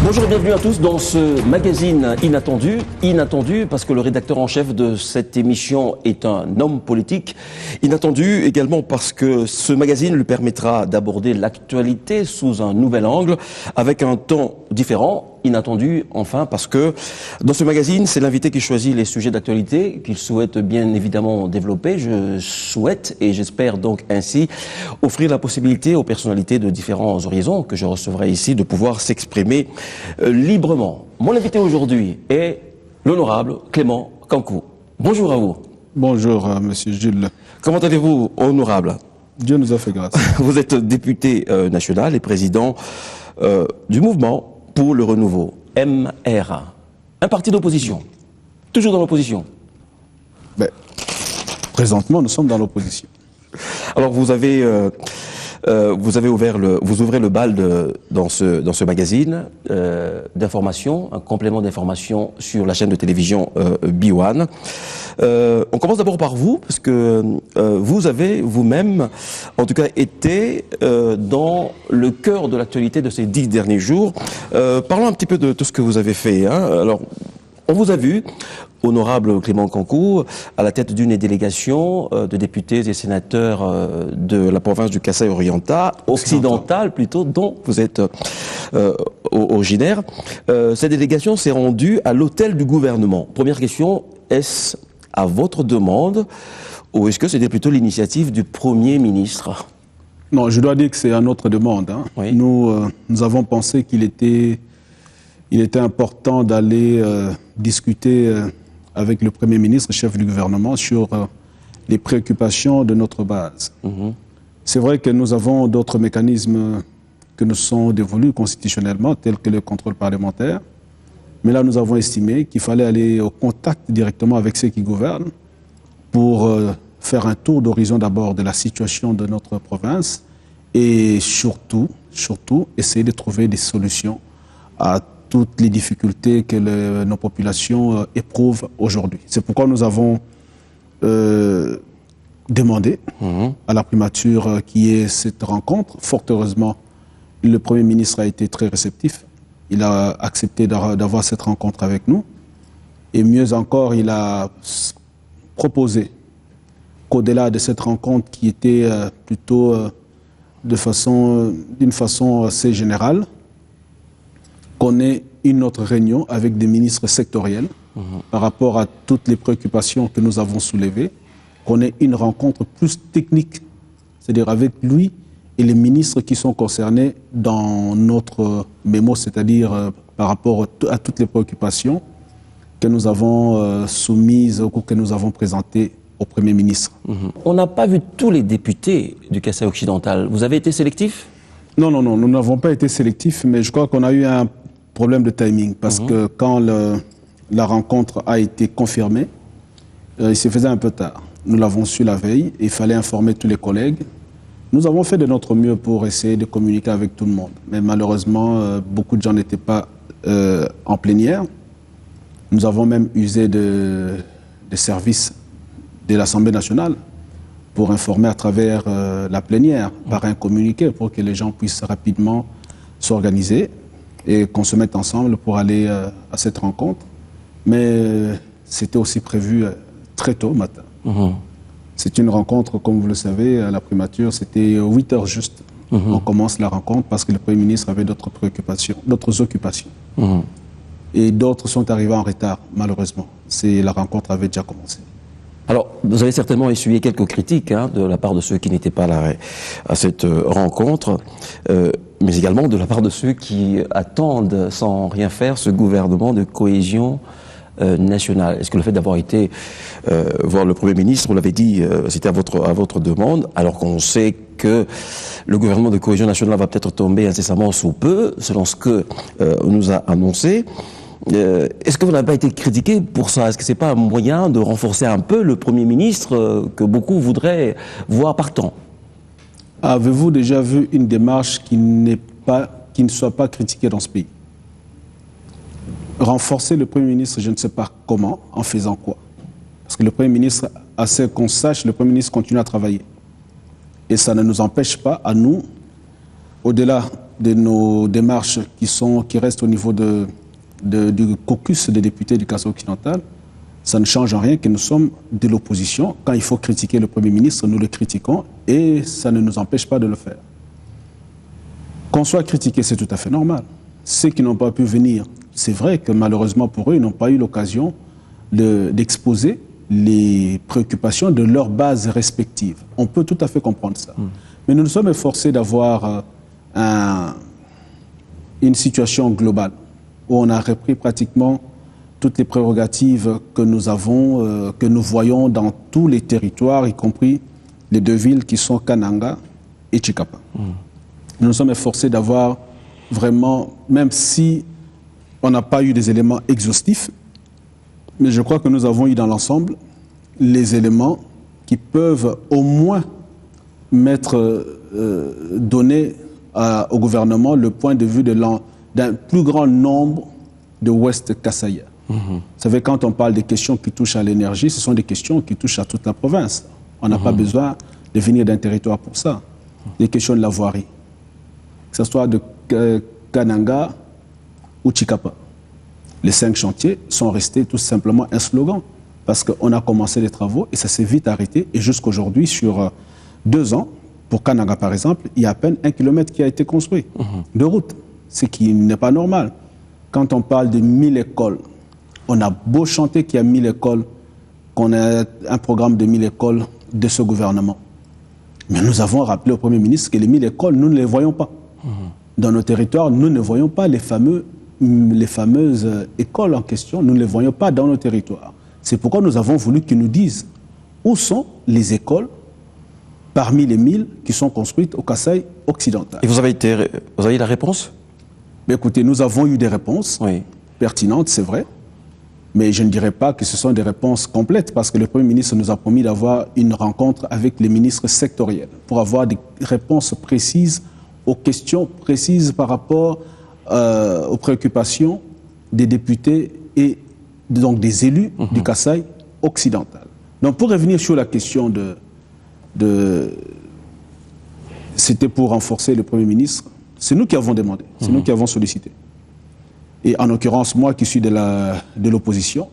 Bonjour et bienvenue à tous dans ce magazine inattendu. Inattendu parce que le rédacteur en chef de cette émission est un homme politique. Inattendu également parce que ce magazine lui permettra d'aborder l'actualité sous un nouvel angle avec un ton différent. Inattendu, enfin, parce que dans ce magazine, c'est l'invité qui choisit les sujets d'actualité qu'il souhaite bien évidemment développer. Je souhaite et j'espère donc ainsi offrir la possibilité aux personnalités de différents horizons que je recevrai ici de pouvoir s'exprimer librement. Mon invité aujourd'hui est l'honorable Clément Kankou. Bonjour à vous. Bonjour, monsieur Jules. Comment allez-vous, honorable? Dieu nous a fait grâce. Vous êtes député national et président du mouvement pour le renouveau, MRA. Un parti d'opposition. Toujours dans l'opposition. Ben, présentement, nous sommes dans l'opposition. Alors vous ouvrez le bal dans ce magazine d'information, un complément d'information sur la chaîne de télévision B1. On commence d'abord par vous, parce que vous avez vous-même, en tout cas, été dans le cœur de l'actualité de ces 10 derniers jours. Parlons un petit peu de tout ce que vous avez fait. Alors, on vous a vu, honorable Clément Kankou, à la tête d'une délégation de députés et sénateurs de la province du Kasaï occidental plutôt, dont vous êtes originaire. Cette délégation s'est rendue à l'hôtel du gouvernement. Première question, est-ce à votre demande ou est-ce que c'était plutôt l'initiative du Premier ministre? Non, je dois dire que c'est à notre demande. Oui. Nous avons pensé qu'il était important d'aller discuter avec le Premier ministre, chef du gouvernement, sur les préoccupations de notre base. C'est vrai que nous avons d'autres mécanismes que nous sont dévolus constitutionnellement, tels que le contrôle parlementaire. Mais là, nous avons estimé qu'il fallait aller au contact directement avec ceux qui gouvernent pour faire un tour d'horizon d'abord de la situation de notre province et surtout essayer de trouver des solutions à toutes les difficultés que nos populations éprouvent aujourd'hui. C'est pourquoi nous avons demandé à la primature qu'il y ait cette rencontre. Fort heureusement, le Premier ministre a été très réceptif. Il a accepté d'avoir cette rencontre avec nous. Et mieux encore, il a proposé qu'au-delà de cette rencontre qui était plutôt d'une façon assez générale, qu'on ait une autre réunion avec des ministres sectoriels par rapport à toutes les préoccupations que nous avons soulevées, qu'on ait une rencontre plus technique, c'est-à-dire avec lui et les ministres qui sont concernés dans notre mémo, c'est-à-dire par rapport à toutes les préoccupations que nous avons soumises ou que nous avons présentées au Premier ministre. On n'a pas vu tous les députés du Kasaï occidental. Vous avez été sélectif? Non, nous n'avons pas été sélectifs, mais je crois qu'on a eu un problème de timing, parce que quand la rencontre a été confirmée, il se faisait un peu tard. Nous l'avons su la veille, et il fallait informer tous les collègues. Nous avons fait de notre mieux pour essayer de communiquer avec tout le monde. Mais malheureusement, beaucoup de gens n'étaient pas en plénière. Nous avons même usé des services de l'Assemblée nationale pour informer à travers la plénière, par un communiqué, pour que les gens puissent rapidement s'organiser et qu'on se mette ensemble pour aller à cette rencontre. Mais c'était aussi prévu très tôt matin. C'est une rencontre, comme vous le savez, à la primature, c'était 8 heures juste. On commence la rencontre parce que le Premier ministre avait d'autres préoccupations, d'autres occupations. Et d'autres sont arrivés en retard, malheureusement. La rencontre avait déjà commencé. Alors, vous avez certainement essuyé quelques critiques de la part de ceux qui n'étaient pas là à cette rencontre, mais également de la part de ceux qui attendent sans rien faire ce gouvernement de cohésion nationale. Est-ce que le fait d'avoir été voir le Premier ministre, vous l'avez dit, c'était à votre demande, alors qu'on sait que le gouvernement de cohésion nationale va peut-être tomber incessamment sous peu, selon ce que nous a annoncé. Est-ce que vous n'avez pas été critiqué pour ça? Est-ce que ce n'est pas un moyen de renforcer un peu le Premier ministre que beaucoup voudraient voir partant? Avez-vous déjà vu une démarche qui ne soit pas critiquée dans ce pays? Renforcer le Premier ministre, je ne sais pas comment, en faisant quoi? Parce que le Premier ministre, à ce qu'on sache, le Premier ministre continue à travailler. Et ça ne nous empêche pas, à nous, au-delà de nos démarches qui restent au niveau du caucus des députés du Kasaï occidental, ça ne change en rien que nous sommes de l'opposition. Quand il faut critiquer le Premier ministre, nous le critiquons et ça ne nous empêche pas de le faire. Qu'on soit critiqué, c'est tout à fait normal. Ceux qui n'ont pas pu venir, c'est vrai que malheureusement pour eux, ils n'ont pas eu l'occasion d'exposer les préoccupations de leurs bases respectives. On peut tout à fait comprendre ça. Mais nous nous sommes efforcés d'avoir une situation globale où on a repris pratiquement toutes les prérogatives que nous avons, que nous voyons dans tous les territoires, y compris les deux villes qui sont Kananga et Chikapa. Nous nous sommes efforcés d'avoir vraiment, même si on n'a pas eu des éléments exhaustifs, mais je crois que nous avons eu dans l'ensemble les éléments qui peuvent au moins donner au gouvernement le point de vue d'un plus grand nombre de Ouest Kasaïa. Vous savez, quand on parle des questions qui touchent à l'énergie, ce sont des questions qui touchent à toute la province. On n'a pas besoin de venir d'un territoire pour ça. Les questions de la voirie, que ce soit de Kananga ou Chikapa. Les 5 chantiers sont restés tout simplement un slogan parce qu'on a commencé les travaux et ça s'est vite arrêté. Et jusqu'aujourd'hui, sur 2 ans, pour Kananga par exemple, il y a à peine 1 kilomètre qui a été construit de route, ce qui n'est pas normal. Quand on parle de 1000 écoles, on a beau chanter qu'il y a 1000 écoles, qu'on a un programme de 1000 écoles de ce gouvernement. Mais nous avons rappelé au Premier ministre que les 1000 écoles, nous ne les voyons pas. Dans nos territoires, nous ne voyons pas les fameuses écoles en question, nous ne les voyons pas dans nos territoires. C'est pourquoi nous avons voulu qu'ils nous disent où sont les écoles parmi les 1000 qui sont construites au Kasaï occidental. Et vous avez eu la réponse? Mais écoutez, nous avons eu des réponses pertinentes, c'est vrai, mais je ne dirais pas que ce sont des réponses complètes parce que le Premier ministre nous a promis d'avoir une rencontre avec les ministres sectoriels pour avoir des réponses précises aux questions précises par rapport aux préoccupations des députés et donc des élus du Kasaï occidental. Donc pour revenir sur la question c'était pour renforcer le Premier ministre, c'est nous qui avons demandé, c'est nous qui avons sollicité. Et en l'occurrence, moi qui suis de l'opposition,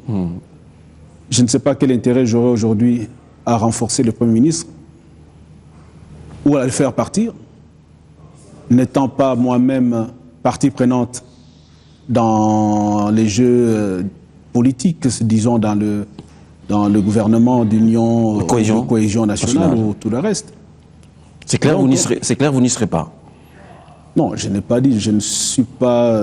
je ne sais pas quel intérêt j'aurais aujourd'hui à renforcer le Premier ministre ou à le faire partir, n'étant pas moi-même partie prenante dans les jeux politiques, disons dans le gouvernement d'union, de cohésion nationale ou tout le reste. C'est clair, vous n'y serez pas. Non, je n'ai pas dit, je ne suis pas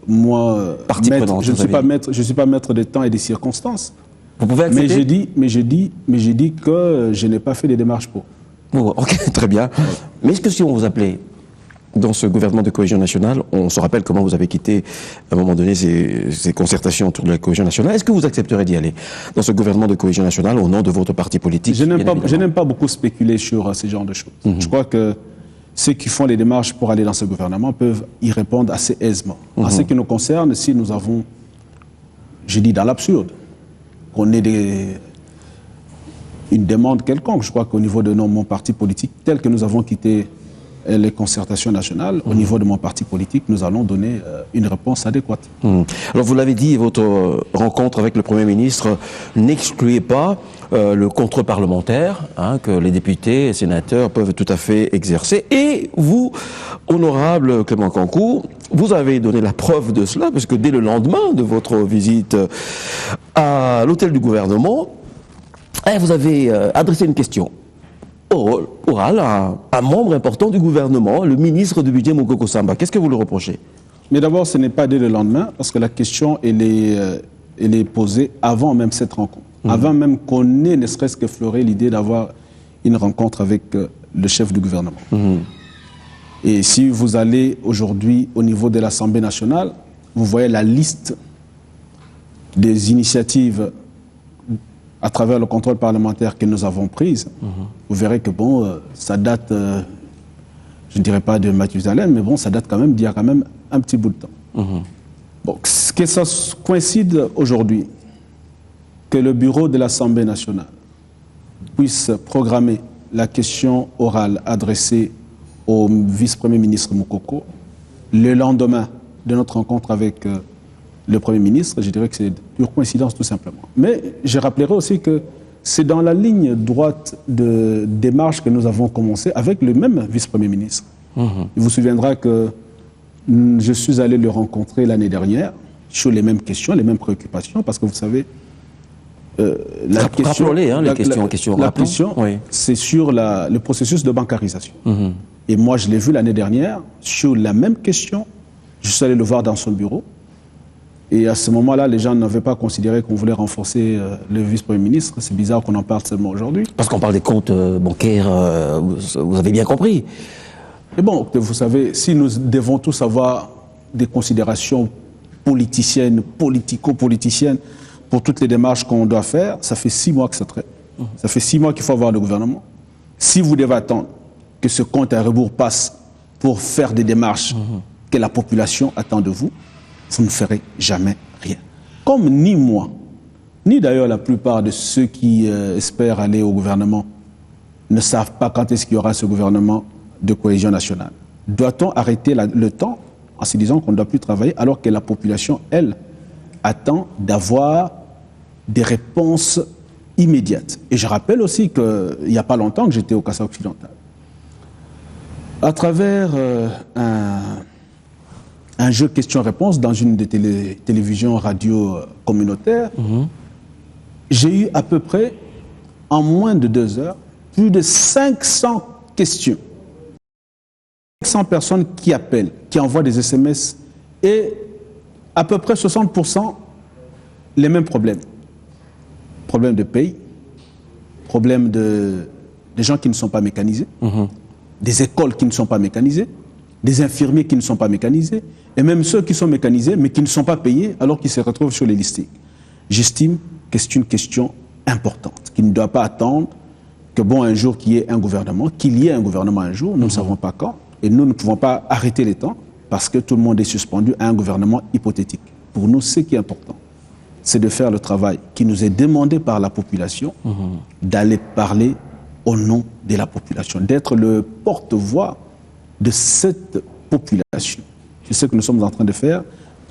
moi maître, je ne suis pas maître des temps et des circonstances. Vous pouvez accepter? Mais j'ai dit que je n'ai pas fait des démarches pour. Oh, ok, très bien. Mais est-ce que si on vous appelait dans ce gouvernement de cohésion nationale, on se rappelle comment vous avez quitté à un moment donné ces concertations autour de la cohésion nationale, est-ce que vous accepterez d'y aller dans ce gouvernement de cohésion nationale au nom de votre parti politique? Je n'aime pas beaucoup spéculer sur ce genre de choses. Je crois que ceux qui font les démarches pour aller dans ce gouvernement peuvent y répondre assez aisément. En ce qui nous concerne, si nous avons, je dis dans l'absurde, qu'on ait une demande quelconque, je crois qu'au niveau de mon parti politique, tel que nous avons quitté les concertations nationales, au niveau de mon parti politique, nous allons donner une réponse adéquate. Alors vous l'avez dit, votre rencontre avec le Premier ministre n'excluait pas le contrôle parlementaire que les députés et sénateurs peuvent tout à fait exercer. Et vous, honorable Clément Kankou, vous avez donné la preuve de cela, parce que dès le lendemain de votre visite à l'hôtel du gouvernement, vous avez adressé une question orale à un membre important du gouvernement, le ministre du budget Mokoko Samba. Qu'est-ce que vous le reprochez? Mais d'abord, ce n'est pas dès le lendemain, parce que la question, elle est posée avant même cette rencontre. Avant même qu'on ait ne serait-ce qu'effleuré l'idée d'avoir une rencontre avec le chef du gouvernement. Et si vous allez aujourd'hui au niveau de l'Assemblée nationale, vous voyez la liste des initiatives à travers le contrôle parlementaire que nous avons prise. Vous verrez que bon, ça date, je ne dirais pas de Mathusalem, mais bon, ça date quand même d'il y a quand même un petit bout de temps. Bon, que ça coïncide aujourd'hui, que le bureau de l'Assemblée nationale puisse programmer la question orale adressée au vice-premier ministre Moukoko, le lendemain de notre rencontre avec le Premier ministre, je dirais que c'est pure coïncidence tout simplement. Mais je rappellerai aussi que c'est dans la ligne droite de démarche que nous avons commencé avec le même vice-premier ministre. Il vous souviendra que je suis allé le rencontrer l'année dernière sur les mêmes questions, les mêmes préoccupations, parce que vous savez, la question, oui, c'est sur le processus de bancarisation. Et moi, je l'ai vu l'année dernière sur la même question. Je suis allé le voir dans son bureau. Et à ce moment-là, les gens n'avaient pas considéré qu'on voulait renforcer le vice-premier ministre. C'est bizarre qu'on en parle seulement aujourd'hui. Parce qu'on parle des comptes bancaires, vous avez bien compris. Et bon, vous savez, si nous devons tous avoir des considérations politiciennes, politico-politiciennes, pour toutes les démarches qu'on doit faire, ça fait 6 mois que ça traite. Ça fait 6 mois qu'il faut avoir le gouvernement. Si vous devez attendre que ce compte à rebours passe pour faire des démarches que la population attend de vous, vous ne ferez jamais rien. Comme ni moi, ni d'ailleurs la plupart de ceux qui espèrent aller au gouvernement ne savent pas quand est-ce qu'il y aura ce gouvernement de cohésion nationale. Doit-on arrêter le temps en se disant qu'on ne doit plus travailler alors que la population, elle, attend d'avoir des réponses immédiates? Et je rappelle aussi qu'il n'y a pas longtemps que j'étais au Kassai occidental. À travers un jeu questions-réponses dans une des télévisions radio communautaires, j'ai eu à peu près, en moins de 2 heures, plus de 500 questions. 500 personnes qui appellent, qui envoient des SMS, et à peu près 60% les mêmes problèmes. Problème de paye, problème des gens qui ne sont pas mécanisés, des écoles qui ne sont pas mécanisées, des infirmiers qui ne sont pas mécanisés, et même ceux qui sont mécanisés mais qui ne sont pas payés alors qu'ils se retrouvent sur les listings. J'estime que c'est une question importante, qui ne doit pas attendre que bon, un jour qu'il y ait un gouvernement, un jour, nous ne savons pas quand, et nous ne pouvons pas arrêter les temps parce que tout le monde est suspendu à un gouvernement hypothétique. Pour nous, ce qui est important, c'est de faire le travail qui nous est demandé par la population, d'aller parler au nom de la population, d'être le porte-voix de cette population. C'est ce que nous sommes en train de faire.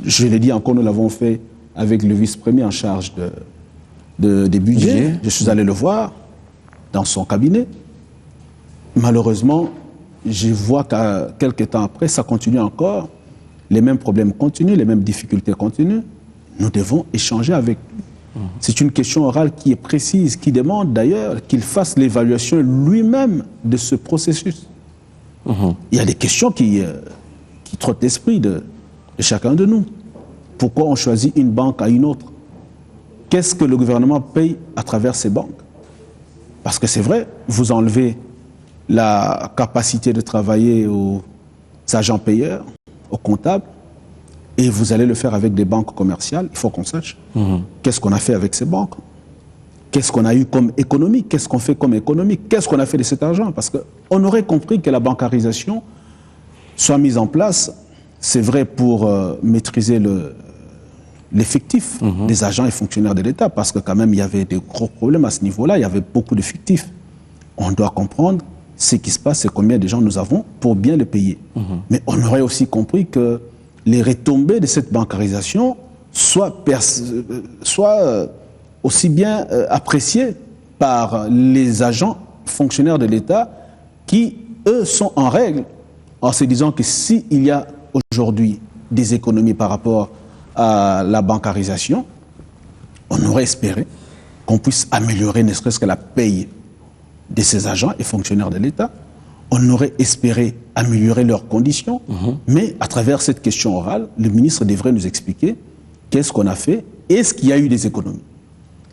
Je l'ai dit encore, nous l'avons fait avec le vice-premier en charge des budgets. Je suis allé le voir dans son cabinet. Malheureusement, je vois qu'à quelques temps après, ça continue encore. Les mêmes problèmes continuent, les mêmes difficultés continuent. Nous devons échanger avec lui. C'est une question orale qui est précise, qui demande d'ailleurs qu'il fasse l'évaluation lui-même de ce processus. Il y a des questions qui trottent l'esprit de chacun de nous. Pourquoi on choisit une banque à une autre? Qu'est-ce que le gouvernement paye à travers ces banques? Parce que c'est vrai, vous enlevez la capacité de travailler aux agents payeurs, aux comptables, et vous allez le faire avec des banques commerciales. Il faut qu'on sache qu'est-ce qu'on a fait avec ces banques. Qu'est-ce qu'on a eu comme économie? Qu'est-ce qu'on fait comme économie? Qu'est-ce qu'on a fait de cet argent? Parce qu'on aurait compris que la bancarisation soit mise en place, c'est vrai pour maîtriser l'effectif des agents et fonctionnaires de l'État, parce que quand même il y avait des gros problèmes à ce niveau-là, il y avait beaucoup de fictifs. On doit comprendre ce qui se passe et combien de gens nous avons pour bien les payer. Mais on aurait aussi compris que les retombées de cette bancarisation soient aussi bien appréciés par les agents fonctionnaires de l'État qui, eux, sont en règle en se disant que s'il y a aujourd'hui des économies par rapport à la bancarisation, on aurait espéré qu'on puisse améliorer ne serait-ce que la paye de ces agents et fonctionnaires de l'État. On aurait espéré améliorer leurs conditions, mais à travers cette question orale, le ministre devrait nous expliquer qu'est-ce qu'on a fait, est-ce qu'il y a eu des économies.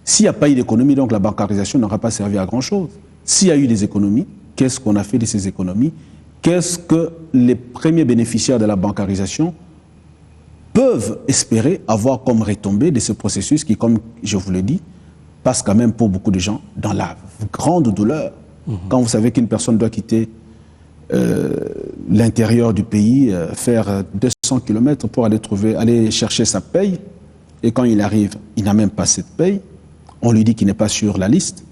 S'il n'y a pas eu d'économie, donc la bancarisation n'aura pas servi à grand-chose. S'il y a eu des économies, qu'est-ce qu'on a fait de ces économies? Qu'est-ce que les premiers bénéficiaires de la bancarisation peuvent espérer avoir comme retombée de ce processus qui, comme je vous l'ai dit, passe quand même pour beaucoup de gens dans la grande douleur. Quand vous savez qu'une personne doit quitter l'intérieur du pays, faire 200 km pour aller chercher sa paye, et quand il arrive, il n'a même pas cette paye, on lui dit qu'il n'est pas sur la liste.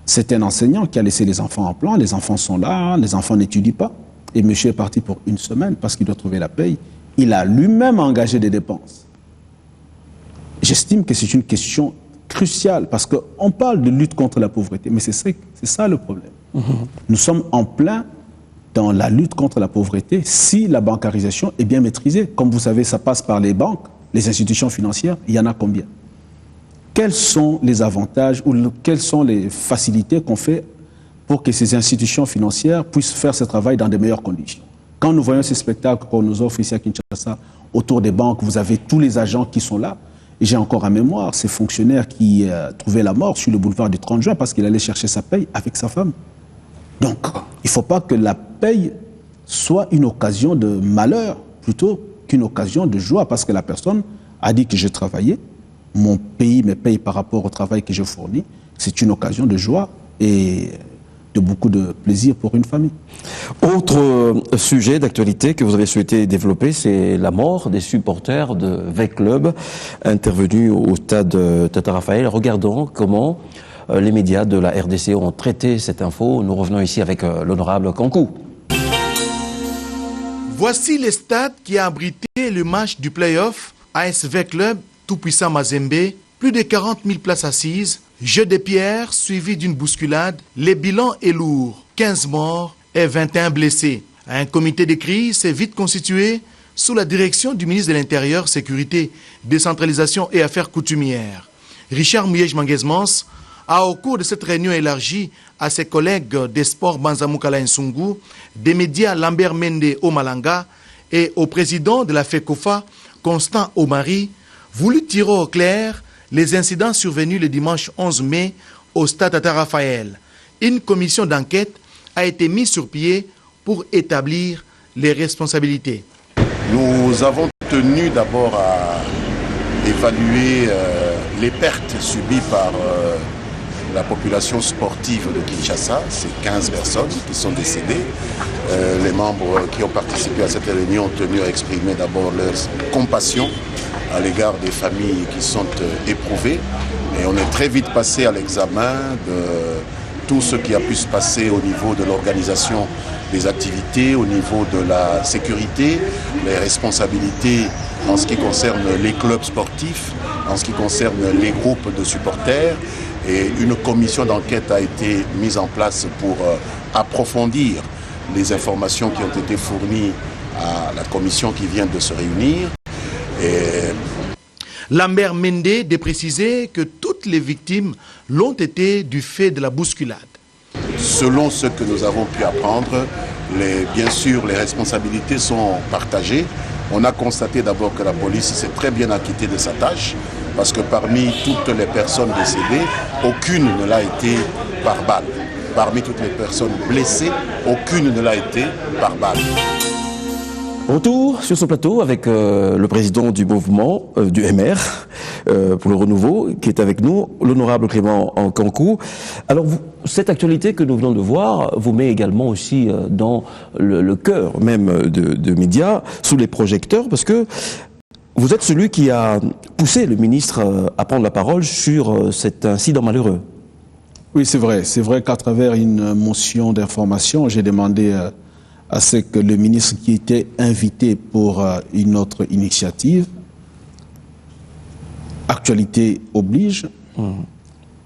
C'est un enseignant qui a laissé les enfants en plan, les enfants sont là, les enfants n'étudient pas. et monsieur est parti pour une semaine parce qu'il doit trouver la paye. Il a lui-même engagé des dépenses. J'estime que c'est une question cruciale parce qu'on parle de lutte contre la pauvreté, mais c'est ça le problème. Nous sommes en plein dans la lutte contre la pauvreté si la bancarisation est bien maîtrisée. Comme vous savez, ça passe par les banques, les institutions financières. Il y en a combien? Quels sont les avantages ou quelles sont les facilités qu'on fait pour que ces institutions financières puissent faire ce travail dans de meilleures conditions? Quand nous voyons ces spectacles qu'on nous offre ici à Kinshasa, autour des banques, vous avez tous les agents qui sont là. Et j'ai encore en mémoire ces fonctionnaires qui trouvaient la mort sur le boulevard du 30 juin parce qu'il allait chercher sa paye avec sa femme. Donc, il ne faut pas que la paye soit une occasion de malheur plutôt qu'une occasion de joie parce que la personne a dit que j'ai travaillé, mon pays me paye par rapport au travail que je fournis. C'est une occasion de joie et de beaucoup de plaisir pour une famille. Autre sujet d'actualité que vous avez souhaité développer, c'est la mort des supporters de V-Club intervenus au stade Tata Raphaël. Regardons comment les médias de la RDC ont traité cette info. Nous revenons ici avec l'honorable Kankou. Voici le stade qui a abrité le match du play-off AS V-Club Tout-Puissant Mazembe. Plus de 40 000 places assises, jeu de pierre suivi d'une bousculade. Le bilan est lourd, 15 morts et 21 blessés. Un comité de crise s'est vite constitué sous la direction du ministre de l'Intérieur, Sécurité, Décentralisation et Affaires coutumières. Richard Mouyej-Manguesmans a, au cours de cette réunion élargie à ses collègues des sports Banzamoukala Nsungu, des médias Lambert Mende Omalanga et au président de la FECOFA, Constant Omari, voulu tirer au clair les incidents survenus le dimanche 11 mai au stade Tata Raphaël. Une commission d'enquête a été mise sur pied pour établir les responsabilités. Nous avons tenu d'abord à évaluer les pertes subies par la population sportive de Kinshasa. C'est 15 personnes qui sont décédées. Les membres qui ont participé à cette réunion ont tenu à exprimer d'abord leur compassion à l'égard des familles qui sont éprouvées. Et on est très vite passé à l'examen de tout ce qui a pu se passer au niveau de l'organisation des activités, au niveau de la sécurité, les responsabilités en ce qui concerne les clubs sportifs, en ce qui concerne les groupes de supporters. Et une commission d'enquête a été mise en place pour approfondir les informations qui ont été fournies à la commission qui vient de se réunir. Lambert Mende de préciser que toutes les victimes l'ont été du fait de la bousculade. Selon ce que nous avons pu apprendre, bien sûr, les responsabilités sont partagées. On a constaté d'abord que la police s'est très bien acquittée de sa tâche, parce que parmi toutes les personnes décédées, aucune ne l'a été par balle. Parmi toutes les personnes blessées, aucune ne l'a été par balle. Retour sur ce plateau avec le président du mouvement, du MR, pour le renouveau, qui est avec nous, l'honorable Clément Kankou. Alors, cette actualité que nous venons de voir vous met également aussi dans le cœur même de médias, sous les projecteurs, parce que vous êtes celui qui a poussé le ministre à prendre la parole sur cet incident malheureux. Oui, c'est vrai. C'est vrai qu'à travers une motion d'information, j'ai demandé à ce que le ministre qui était invité pour une autre initiative, actualité oblige,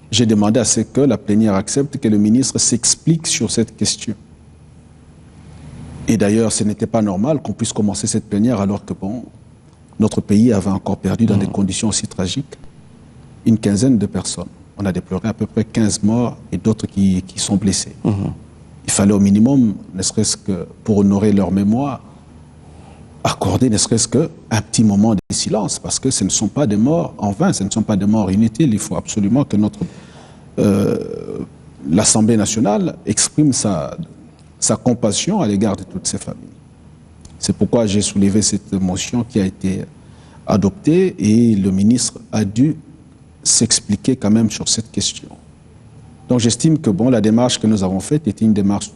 j'ai demandé à ce que la plénière accepte que le ministre s'explique sur cette question. Et d'ailleurs, ce n'était pas normal qu'on puisse commencer cette plénière alors que notre pays avait encore perdu dans des conditions aussi tragiques une quinzaine de personnes. On a déploré à peu près 15 morts et d'autres qui sont blessés. Il fallait au minimum, ne serait-ce que pour honorer leur mémoire, accorder ne serait-ce qu'un petit moment de silence, parce que ce ne sont pas des morts en vain, ce ne sont pas des morts inutiles. Il faut absolument que l'Assemblée nationale exprime sa compassion à l'égard de toutes ces familles. C'est pourquoi j'ai soulevé cette motion qui a été adoptée et le ministre a dû s'expliquer quand même sur cette question. Donc j'estime que la démarche que nous avons faite était une démarche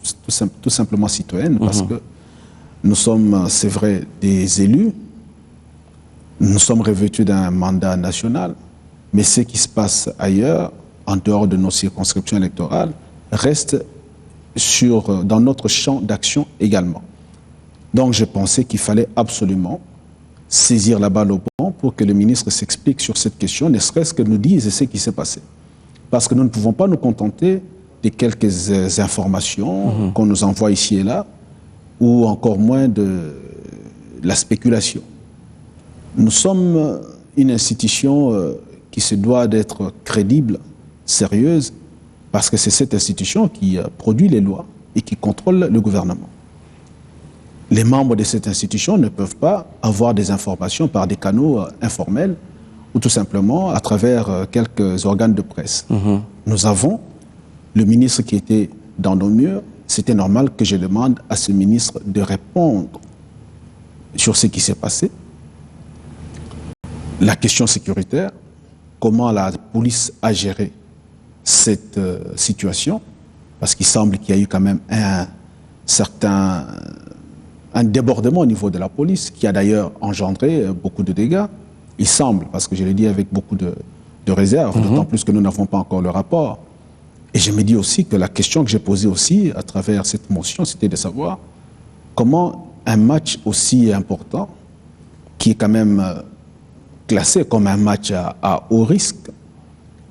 tout simplement citoyenne, parce que nous sommes, c'est vrai, des élus, nous sommes revêtus d'un mandat national, mais ce qui se passe ailleurs, en dehors de nos circonscriptions électorales, reste dans notre champ d'action également. Donc je pensais qu'il fallait absolument saisir la balle au bon pour que le ministre s'explique sur cette question, ne serait-ce que nous dise ce qui s'est passé. Parce que nous ne pouvons pas nous contenter de quelques informations qu'on nous envoie ici et là, ou encore moins de la spéculation. Nous sommes une institution qui se doit d'être crédible, sérieuse, parce que c'est cette institution qui produit les lois et qui contrôle le gouvernement. Les membres de cette institution ne peuvent pas avoir des informations par des canaux informels ou tout simplement à travers quelques organes de presse. Nous avons le ministre qui était dans nos murs. C'était normal que je demande à ce ministre de répondre sur ce qui s'est passé. La question sécuritaire, comment la police a géré cette situation, parce qu'il semble qu'il y a eu quand même un débordement au niveau de la police, qui a d'ailleurs engendré beaucoup de dégâts. Il semble, parce que je l'ai dit avec beaucoup de réserve, d'autant plus que nous n'avons pas encore le rapport. Et je me dis aussi que la question que j'ai posée aussi à travers cette motion, c'était de savoir comment un match aussi important, qui est quand même classé comme un match à haut risque,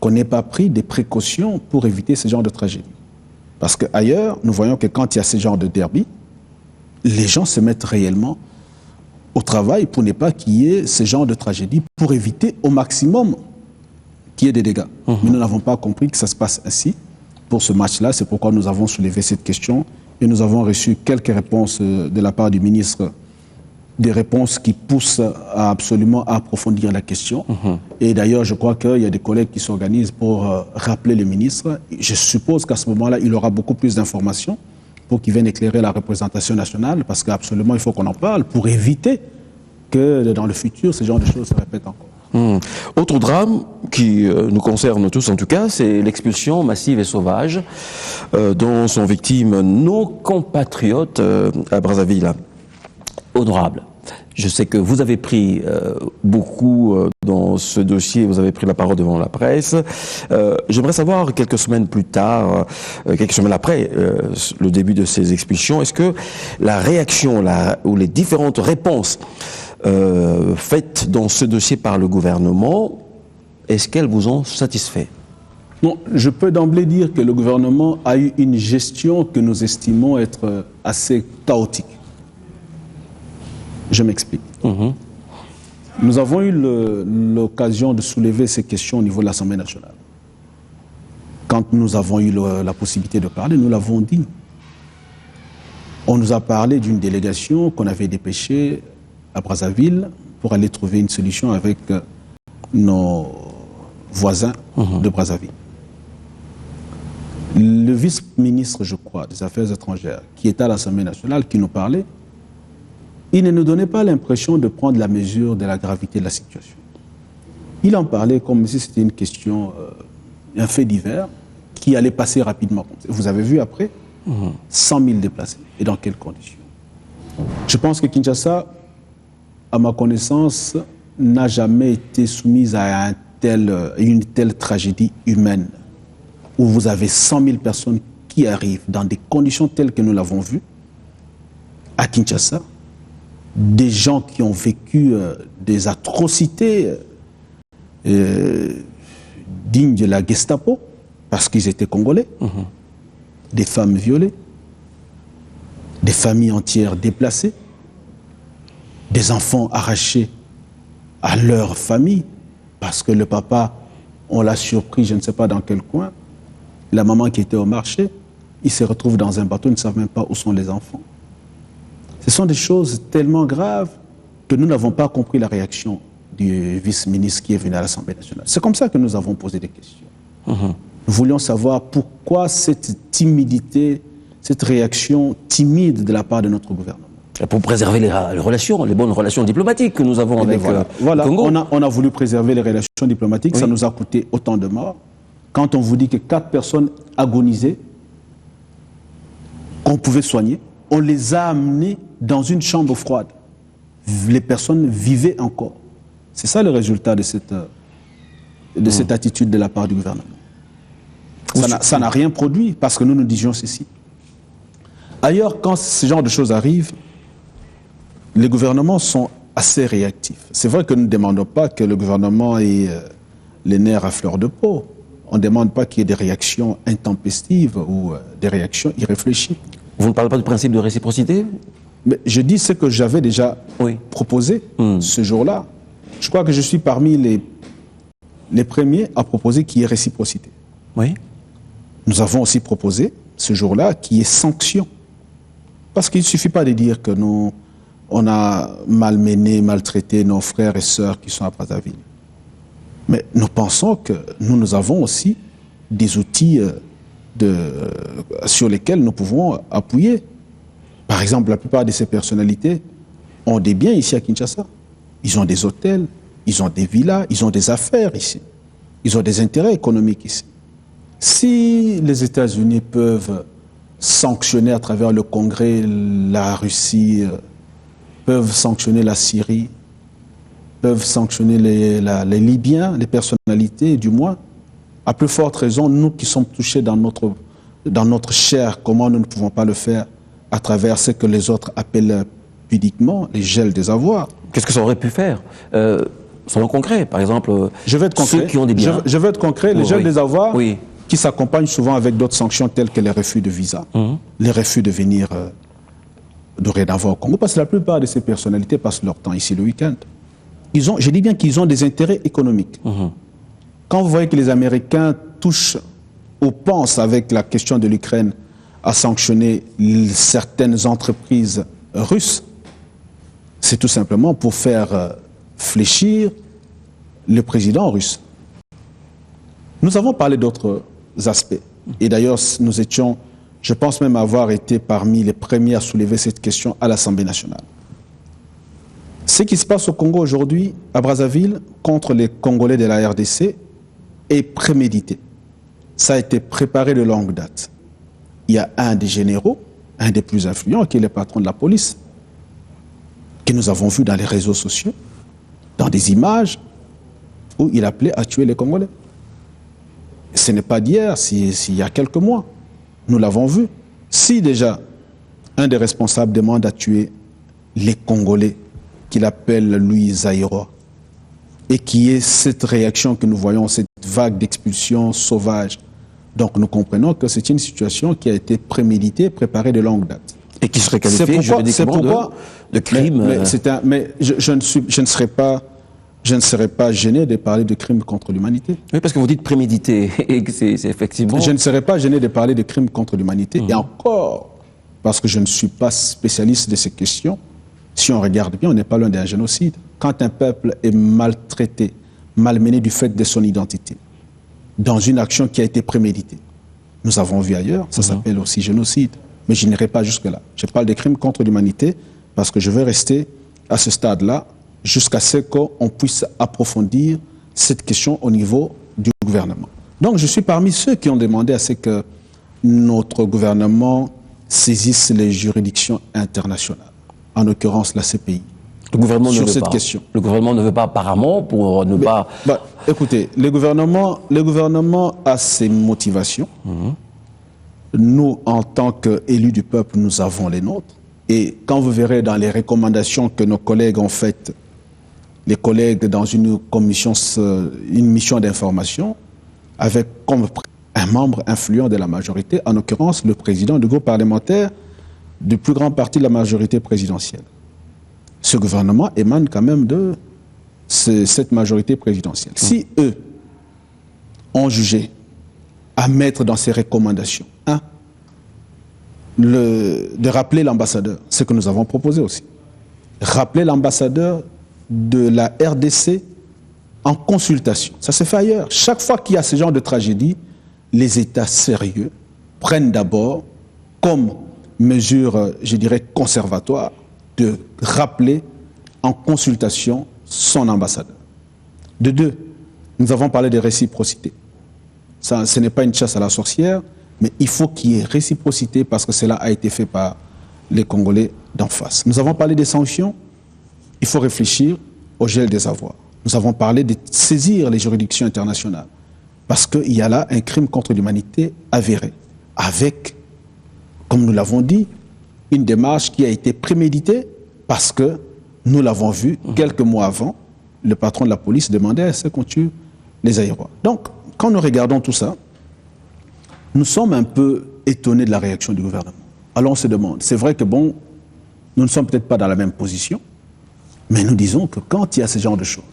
qu'on n'ait pas pris des précautions pour éviter ce genre de tragédie. Parce qu'ailleurs, nous voyons que quand il y a ce genre de derby, les gens se mettent réellement au travail pour ne pas qu'il y ait ce genre de tragédie, pour éviter au maximum qu'il y ait des dégâts. Mais nous n'avons pas compris que ça se passe ainsi pour ce match-là. C'est pourquoi nous avons soulevé cette question et nous avons reçu quelques réponses de la part du ministre, des réponses qui poussent absolument à approfondir la question. Et d'ailleurs, je crois qu'il y a des collègues qui s'organisent pour rappeler le ministre. Je suppose qu'à ce moment-là, il aura beaucoup plus d'informations pour qu'il vienne éclairer la représentation nationale, parce qu'absolument, il faut qu'on en parle pour éviter que dans le futur, ce genre de choses se répètent encore. Autre drame qui nous concerne tous en tout cas, c'est l'expulsion massive et sauvage dont sont victimes nos compatriotes à Brazzaville. Honorable, je sais que vous avez pris beaucoup dans ce dossier, vous avez pris la parole devant la presse. J'aimerais savoir, quelques semaines plus tard, quelques semaines après le début de ces expulsions, est-ce que la réaction ou les différentes réponses faites dans ce dossier par le gouvernement, est-ce qu'elles vous ont satisfait? Non, je peux d'emblée dire que le gouvernement a eu une gestion que nous estimons être assez chaotique. Je m'explique. Nous avons eu l'occasion de soulever ces questions au niveau de l'Assemblée nationale. Quand nous avons eu la possibilité de parler, nous l'avons dit. On nous a parlé d'une délégation qu'on avait dépêchée à Brazzaville pour aller trouver une solution avec nos voisins de Brazzaville. Le vice-ministre, je crois, des Affaires étrangères, qui était à l'Assemblée nationale, qui nous parlait, il ne nous donnait pas l'impression de prendre la mesure de la gravité de la situation. Il en parlait comme si c'était une question, un fait divers, qui allait passer rapidement. Vous avez vu après 100 000 déplacés. Et dans quelles conditions? Je pense que Kinshasa, à ma connaissance, n'a jamais été soumise à une telle tragédie humaine, où vous avez 100 000 personnes qui arrivent dans des conditions telles que nous l'avons vu, à Kinshasa, des gens qui ont vécu des atrocités dignes de la Gestapo, parce qu'ils étaient congolais, des femmes violées, des familles entières déplacées, des enfants arrachés à leur famille, parce que le papa, on l'a surpris, je ne sais pas dans quel coin, la maman qui était au marché, il se retrouve dans un bateau, ils ne savent même pas où sont les enfants. Ce sont des choses tellement graves que nous n'avons pas compris la réaction du vice-ministre qui est venu à l'Assemblée nationale. C'est comme ça que nous avons posé des questions. Nous voulions savoir pourquoi cette timidité, cette réaction timide de la part de notre gouvernement. Pour préserver les relations, les bonnes relations diplomatiques que nous avons avec le Congo. On a voulu préserver les relations diplomatiques, ça nous a coûté autant de morts. Quand on vous dit que 4 personnes agonisaient, qu'on pouvait soigner, on les a amenées dans une chambre froide. Les personnes vivaient encore. C'est ça le résultat de cette attitude de la part du gouvernement. Ça n'a rien produit, parce que nous nous disions ceci. Ailleurs, quand ce genre de choses arrivent, les gouvernements sont assez réactifs. C'est vrai que nous ne demandons pas que le gouvernement ait les nerfs à fleur de peau. On ne demande pas qu'il y ait des réactions intempestives ou des réactions irréfléchies. Vous ne parlez pas du principe de réciprocité? Mais je dis ce que j'avais déjà Oui. proposé ce jour-là. Je crois que je suis parmi les premiers à proposer qu'il y ait réciprocité. Oui. Nous avons aussi proposé ce jour-là qu'il y ait sanction. Parce qu'il ne suffit pas de dire que on a malmené, maltraité nos frères et sœurs qui sont à Brazzaville. Mais nous pensons que nous avons aussi des outils sur lesquels nous pouvons appuyer. Par exemple, la plupart de ces personnalités ont des biens ici à Kinshasa. Ils ont des hôtels, ils ont des villas, ils ont des affaires ici. Ils ont des intérêts économiques ici. Si les États-Unis peuvent sanctionner à travers le Congrès la Russie, peuvent sanctionner la Syrie, peuvent sanctionner les Libyens, les personnalités, du moins, à plus forte raison, nous qui sommes touchés dans notre chair, comment nous ne pouvons pas le faire à travers ce que les autres appellent pudiquement les gels des avoirs. Qu'est-ce que ça aurait pu faire soyons concrets, par exemple, je vais être concret. Ceux qui ont des biens. Je vais être concret, les gels des avoirs oui. qui s'accompagnent souvent avec d'autres sanctions telles que les refus de visa, les refus de venir dorénavant au Congo, parce que la plupart de ces personnalités passent leur temps ici le week-end. Je dis bien qu'ils ont des intérêts économiques. Quand vous voyez que les Américains touchent ou pensent avec la question de l'Ukraine à sanctionner certaines entreprises russes, c'est tout simplement pour faire fléchir le président russe. Nous avons parlé d'autres aspects. Et d'ailleurs, nous étions, je pense même avoir été parmi les premiers à soulever cette question à l'Assemblée nationale. Ce qui se passe au Congo aujourd'hui, à Brazzaville, contre les Congolais de la RDC, est prémédité. Ça a été préparé de longue date. Il y a un des généraux, un des plus influents, qui est le patron de la police, que nous avons vu dans les réseaux sociaux, dans des images, où il appelait à tuer les Congolais. Ce n'est pas d'hier, s'il y a quelques mois. Nous l'avons vu. Si déjà un des responsables demande à tuer les Congolais, qu'il appelle Louis Zaïro, et qui est cette réaction que nous voyons, cette vague d'expulsion sauvage, donc nous comprenons que c'est une situation qui a été préméditée, préparée de longue date. Et qui serait qualifiée juridiquement de crime. Mais je ne serais pas gêné de parler de crime contre l'humanité. Oui, parce que vous dites prémédité, et que c'est effectivement... Je ne serais pas gêné de parler de crime contre l'humanité, et encore, parce que je ne suis pas spécialiste de ces questions, si on regarde bien, on n'est pas loin d'un génocide. Quand un peuple est maltraité, malmené du fait de son identité, dans une action qui a été préméditée, nous avons vu ailleurs, ça s'appelle aussi génocide. Mais je n'irai pas jusque-là. Je parle des crimes contre l'humanité parce que je veux rester à ce stade-là jusqu'à ce qu'on puisse approfondir cette question au niveau du gouvernement. Donc je suis parmi ceux qui ont demandé à ce que notre gouvernement saisisse les juridictions internationales, en l'occurrence la CPI. Le gouvernement sur ne veut cette pas. question. Le gouvernement ne veut pas apparemment pour ne pas... Écoutez, le gouvernement a ses motivations. Nous, en tant qu'élus du peuple, nous avons les nôtres. Et quand vous verrez dans les recommandations que nos collègues ont faites, les collègues dans une mission d'information, avec comme un membre influent de la majorité, en l'occurrence le président du groupe parlementaire du plus grand parti de la majorité présidentielle. Ce gouvernement émane quand même de cette majorité présidentielle. Si eux ont jugé à mettre dans ces recommandations, de rappeler l'ambassadeur, ce que nous avons proposé aussi, rappeler l'ambassadeur de la RDC en consultation. Ça se fait ailleurs. Chaque fois qu'il y a ce genre de tragédie, les États sérieux prennent d'abord comme mesure, je dirais, conservatoire, de rappeler en consultation son ambassadeur. De deux, nous avons parlé de réciprocité. Ça, ce n'est pas une chasse à la sorcière, mais il faut qu'il y ait réciprocité parce que cela a été fait par les Congolais d'en face. Nous avons parlé des sanctions, il faut réfléchir au gel des avoirs. Nous avons parlé de saisir les juridictions internationales parce qu'il y a là un crime contre l'humanité avéré, avec, comme nous l'avons dit, une démarche qui a été préméditée parce que nous l'avons vu quelques mois avant, le patron de la police demandait à ce qu'on tue les Aïrois. Donc, quand nous regardons tout ça, nous sommes un peu étonnés de la réaction du gouvernement. Alors on se demande, c'est vrai que bon, nous ne sommes peut-être pas dans la même position, mais nous disons que quand il y a ce genre de choses,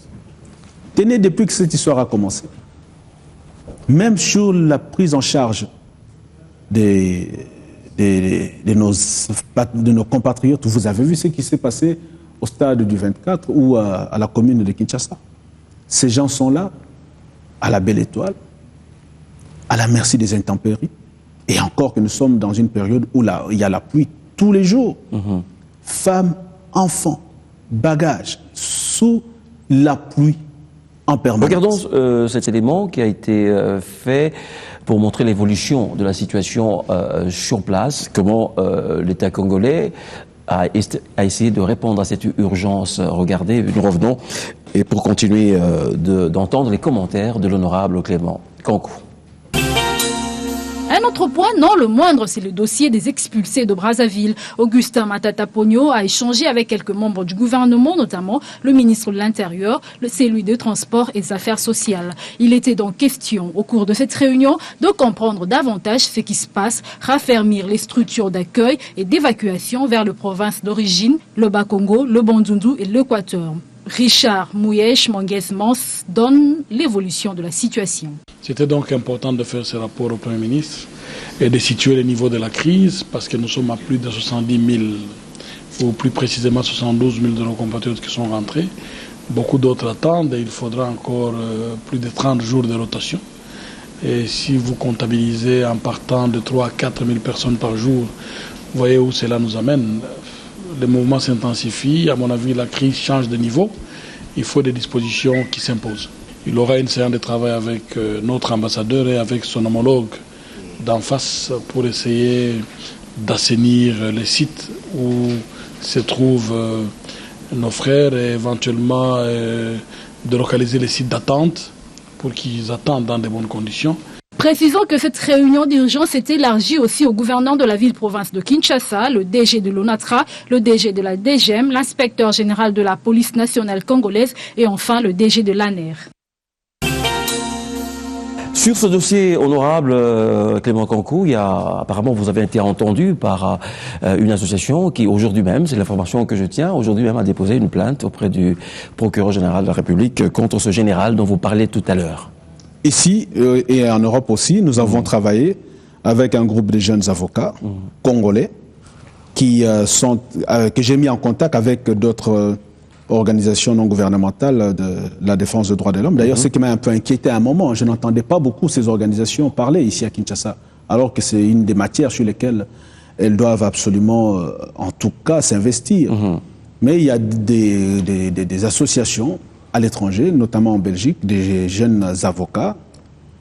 tenez, depuis que cette histoire a commencé, même sur la prise en charge de nos compatriotes, vous avez vu ce qui s'est passé au stade du 24 ou à la commune de Kinshasa. Ces gens sont là, à la belle étoile, à la merci des intempéries, et encore que nous sommes dans une période où il y a la pluie tous les jours. Femmes, enfants, bagages, sous la pluie en permanence. Regardons cet élément qui a été fait pour montrer l'évolution de la situation sur place, comment l'État congolais a essayé de répondre à cette urgence. Regardez, nous revenons, et pour continuer d'entendre les commentaires de l'honorable Clément Kankou. Un autre point, non le moindre, c'est le dossier des expulsés de Brazzaville. Augustin Matata Pogno a échangé avec quelques membres du gouvernement, notamment le ministre de l'Intérieur, celui des Transports et des Affaires sociales. Il était donc question, au cours de cette réunion, de comprendre davantage ce qui se passe, raffermir les structures d'accueil et d'évacuation vers les provinces d'origine, le Bas-Congo, le Bandundu et l'Équateur. Richard Mouyesh Manguez-Mans donne l'évolution de la situation. C'était donc important de faire ce rapport au Premier ministre et de situer le niveau de la crise parce que nous sommes à plus de 70 000, ou plus précisément 72 000 de nos compatriotes qui sont rentrés. Beaucoup d'autres attendent et il faudra encore plus de 30 jours de rotation. Et si vous comptabilisez en partant de 3 à 4 000 personnes par jour, vous voyez où cela nous amène. Le mouvement s'intensifie, à mon avis la crise change de niveau, il faut des dispositions qui s'imposent. Il aura une séance de travail avec notre ambassadeur et avec son homologue d'en face pour essayer d'assainir les sites où se trouvent nos frères et éventuellement de localiser les sites d'attente pour qu'ils attendent dans de bonnes conditions. Précisons que cette réunion d'urgence est élargie aussi au gouverneur de la ville-province de Kinshasa, le DG de l'ONATRA, le DG de la DGM, l'inspecteur général de la police nationale congolaise et enfin le DG de l'ANER. Sur ce dossier, honorable Clément Kankou, apparemment vous avez été entendu par une association qui aujourd'hui même, c'est l'information que je tiens, aujourd'hui même a déposé une plainte auprès du procureur général de la République contre ce général dont vous parlez tout à l'heure. Ici et en Europe aussi, nous avons travaillé avec un groupe de jeunes avocats congolais que j'ai mis en contact avec d'autres organisations non gouvernementales de la défense des droits de l'homme. D'ailleurs, ce qui m'a un peu inquiété à un moment, je n'entendais pas beaucoup ces organisations parler ici à Kinshasa, alors que c'est une des matières sur lesquelles elles doivent absolument, en tout cas, s'investir. Mais il y a des associations à l'étranger, notamment en Belgique, des jeunes avocats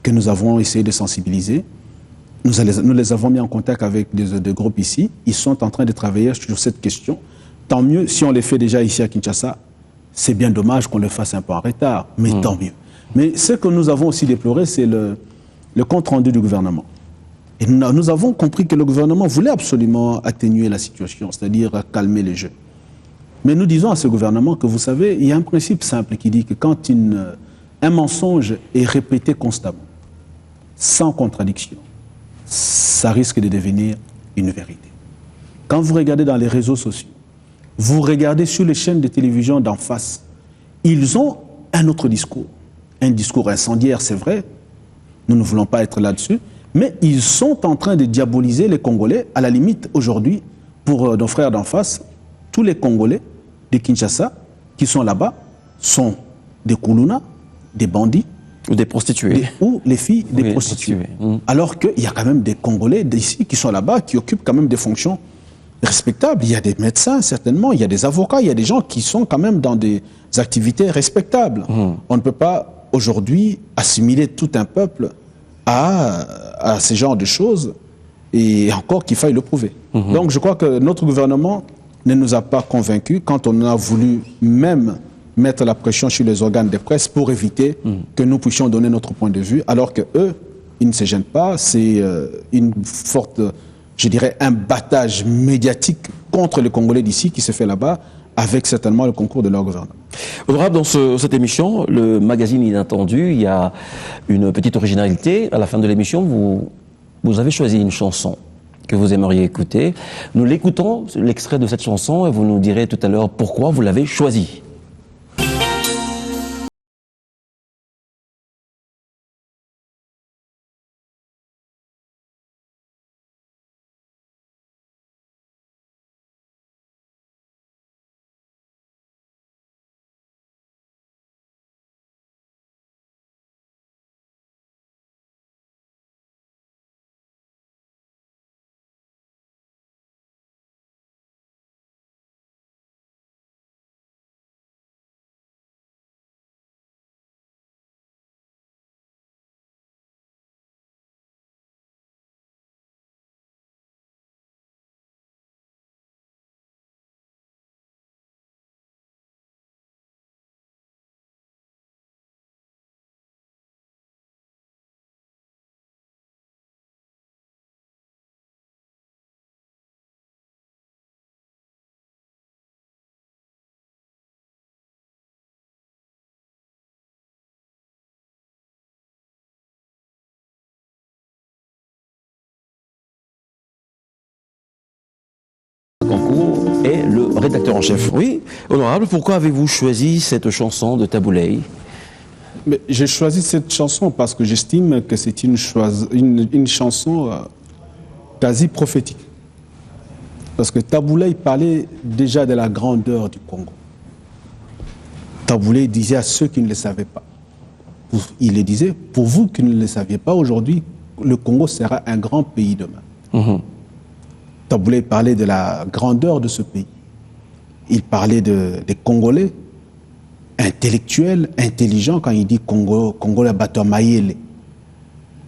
que nous avons essayé de sensibiliser. Nous les avons mis en contact avec des groupes ici. Ils sont en train de travailler sur cette question. Tant mieux, si on les fait déjà ici à Kinshasa, c'est bien dommage qu'on le fasse un peu en retard, mais tant mieux. Mais ce que nous avons aussi déploré, c'est le compte-rendu du gouvernement. Et nous avons compris que le gouvernement voulait absolument atténuer la situation, c'est-à-dire calmer les jeux. Mais nous disons à ce gouvernement que, vous savez, il y a un principe simple qui dit que quand un mensonge est répété constamment, sans contradiction, ça risque de devenir une vérité. Quand vous regardez dans les réseaux sociaux, vous regardez sur les chaînes de télévision d'en face, ils ont un autre discours. Un discours incendiaire, c'est vrai, nous ne voulons pas être là-dessus, mais ils sont en train de diaboliser les Congolais. À la limite, aujourd'hui, pour nos frères d'en face, tous les Congolais de Kinshasa qui sont là-bas sont des Koulouna, des bandits. Ou des prostituées. Ou les filles des prostituées. Alors qu'il y a quand même des Congolais d'ici qui sont là-bas, qui occupent quand même des fonctions respectables. Il y a des médecins, certainement, il y a des avocats, il y a des gens qui sont quand même dans des activités respectables. On ne peut pas aujourd'hui assimiler tout un peuple à ce genre de choses, et encore qu'il faille le prouver. Donc je crois que notre gouvernement ne nous a pas convaincus quand on a voulu même mettre la pression sur les organes de presse pour éviter que nous puissions donner notre point de vue, alors que eux, ils ne se gênent pas. C'est une forte, je dirais, un battage médiatique contre les Congolais d'ici qui se fait là-bas. avec certainement le concours de leur gouvernement. Honorable, dans cette émission, le magazine Inattendu, il y a une petite originalité. À la fin de l'émission, vous avez choisi une chanson que vous aimeriez écouter. Nous l'écoutons, l'extrait de cette chanson, et vous nous direz tout à l'heure pourquoi vous l'avez choisie. Concours est le rédacteur en chef. Oui, honorable, pourquoi avez-vous choisi cette chanson de Taboulay? Mais j'ai choisi cette chanson parce que j'estime que c'est une chanson quasi prophétique. Parce que Taboulay parlait déjà de la grandeur du Congo. Taboulay disait à ceux qui ne le savaient pas, il le disait, pour vous qui ne le saviez pas, aujourd'hui, le Congo sera un grand pays demain. Taboulay parlait de la grandeur de ce pays. Il parlait des Congolais intellectuels, intelligents. Quand il dit Congolais batteur Mayele,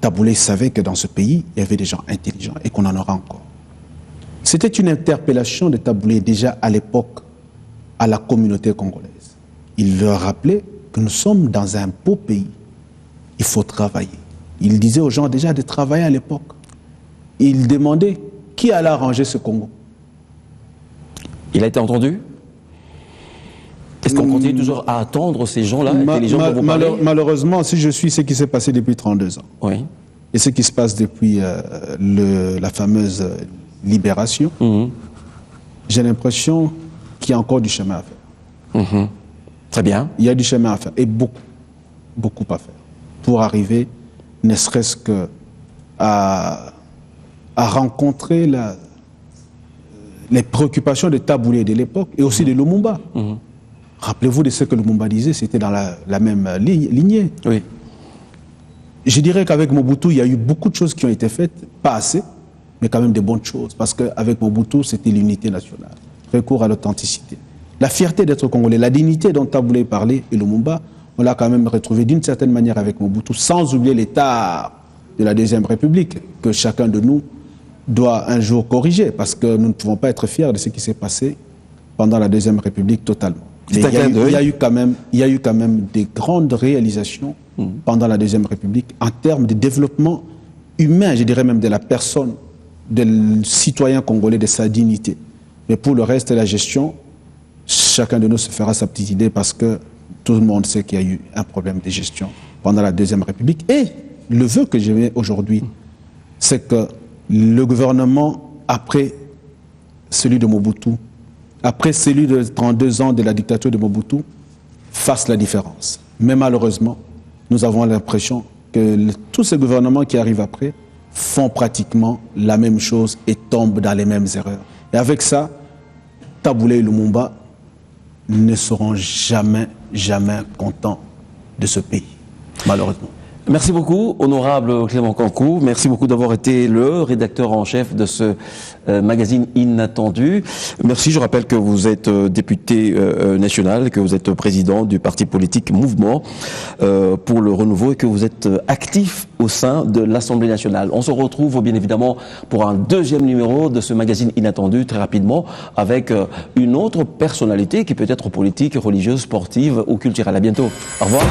Taboulay savait que dans ce pays, il y avait des gens intelligents et qu'on en aura encore. C'était une interpellation de Taboulay déjà à l'époque à la communauté congolaise. Il leur rappelait que nous sommes dans un beau pays. Il faut travailler. Il disait aux gens déjà de travailler à l'époque. Il demandait qui allait arranger ce Congo. Il a été entendu? Est-ce qu'on continue toujours à attendre ces gens-là, intelligents dont vous parlez? Malheureusement, si je suis ce qui s'est passé depuis 32 ans, oui, et ce qui se passe depuis la fameuse libération, j'ai l'impression qu'il y a encore du chemin à faire. Très bien. Il y a du chemin à faire, et beaucoup à faire, pour arriver, ne serait-ce que à rencontrer les préoccupations de Taboulay de l'époque et aussi de Lumumba. Rappelez-vous de ce que Lumumba disait, c'était dans la même lignée. Oui. Je dirais qu'avec Mobutu, il y a eu beaucoup de choses qui ont été faites, pas assez, mais quand même de bonnes choses, parce qu'avec Mobutu, c'était l'unité nationale, recours à l'authenticité. La fierté d'être Congolais, la dignité dont Taboulay parlait et Lumumba, on l'a quand même retrouvé d'une certaine manière avec Mobutu, sans oublier l'état de la Deuxième République, que chacun de nous doit un jour corriger, parce que nous ne pouvons pas être fiers de ce qui s'est passé pendant la Deuxième République totalement. Mais il y a eu quand même des grandes réalisations pendant la Deuxième République en termes de développement humain, je dirais même de la personne, du citoyen congolais, de sa dignité. Mais pour le reste de la gestion, chacun de nous se fera sa petite idée, parce que tout le monde sait qu'il y a eu un problème de gestion pendant la Deuxième République. Et le vœu que j'ai aujourd'hui, c'est que le gouvernement, après celui de Mobutu, après celui de 32 ans de la dictature de Mobutu, fasse la différence. Mais malheureusement, nous avons l'impression que tous ces gouvernements qui arrivent après font pratiquement la même chose et tombent dans les mêmes erreurs. Et avec ça, Taboulay et Lumumba ne seront jamais contents de ce pays, malheureusement. Merci beaucoup, honorable Clément Cankou. Merci beaucoup d'avoir été le rédacteur en chef de ce magazine Inattendu. Merci, je rappelle que vous êtes député national, que vous êtes président du parti politique Mouvement pour le Renouveau et que vous êtes actif au sein de l'Assemblée nationale. On se retrouve bien évidemment pour un deuxième numéro de ce magazine Inattendu très rapidement avec une autre personnalité qui peut être politique, religieuse, sportive ou culturelle. À bientôt. Au revoir.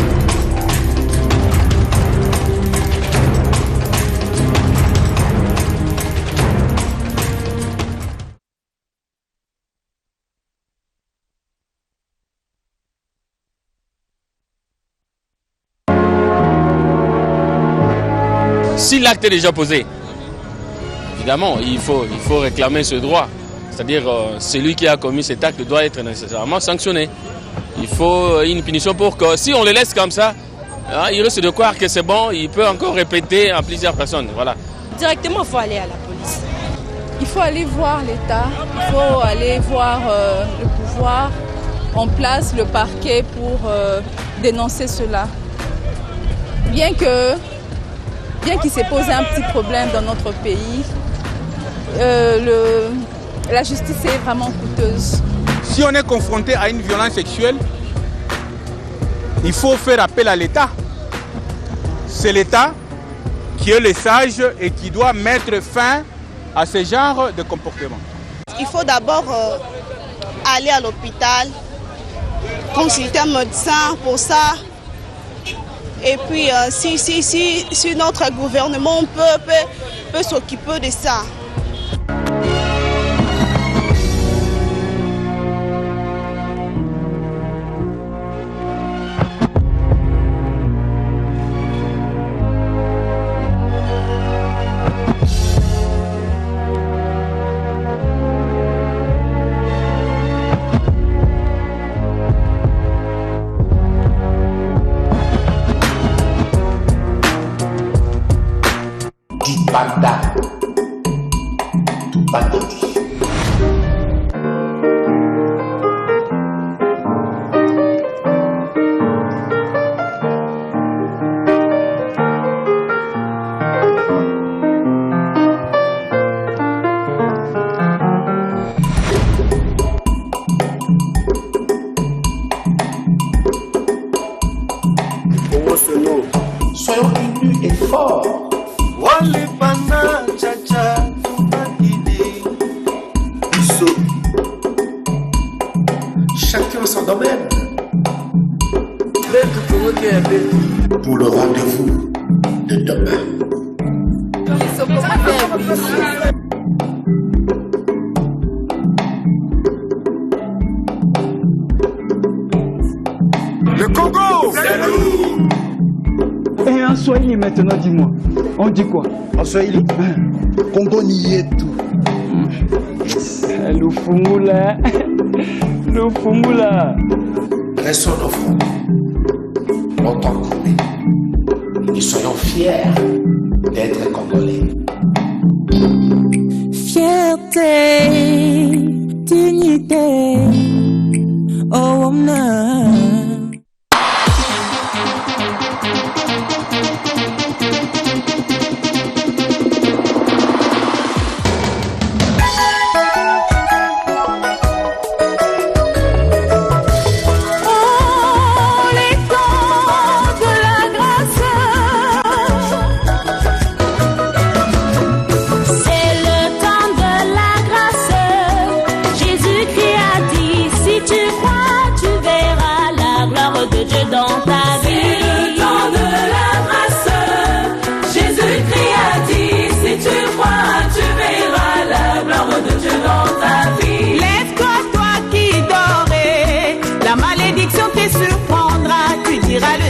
Si l'acte est déjà posé, évidemment, il faut réclamer ce droit. C'est-à-dire, celui qui a commis cet acte doit être nécessairement sanctionné. Il faut une punition pour que, si on le laisse comme ça, il risque de croire que c'est bon, il peut encore répéter à plusieurs personnes. Voilà. Directement, il faut aller à la police. Il faut aller voir l'État, il faut aller voir le pouvoir en place, le parquet pour dénoncer cela. Bien qu'il s'est posé un petit problème dans notre pays, la justice est vraiment coûteuse. Si on est confronté à une violence sexuelle, il faut faire appel à l'État. C'est l'État qui est le sage et qui doit mettre fin à ce genre de comportement. Il faut d'abord aller à l'hôpital, consulter un médecin pour ça. Et puis si notre gouvernement peut s'occuper de ça. Banda, Bandodi. Soyons unis et forts. Chacun son domaine. Pour le rendez-vous de demain. Le Congo! Et en Swahili maintenant, dis-moi, on dit quoi? En Swahili? Congo n'y est tout. Lufungula. Lufungula. Restons nos fronts, longtemps commis, et soyons fiers d'être Congolais. Fierté, dignité, oh non.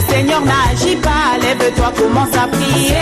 Seigneur n'agit pas, lève-toi, commence à prier.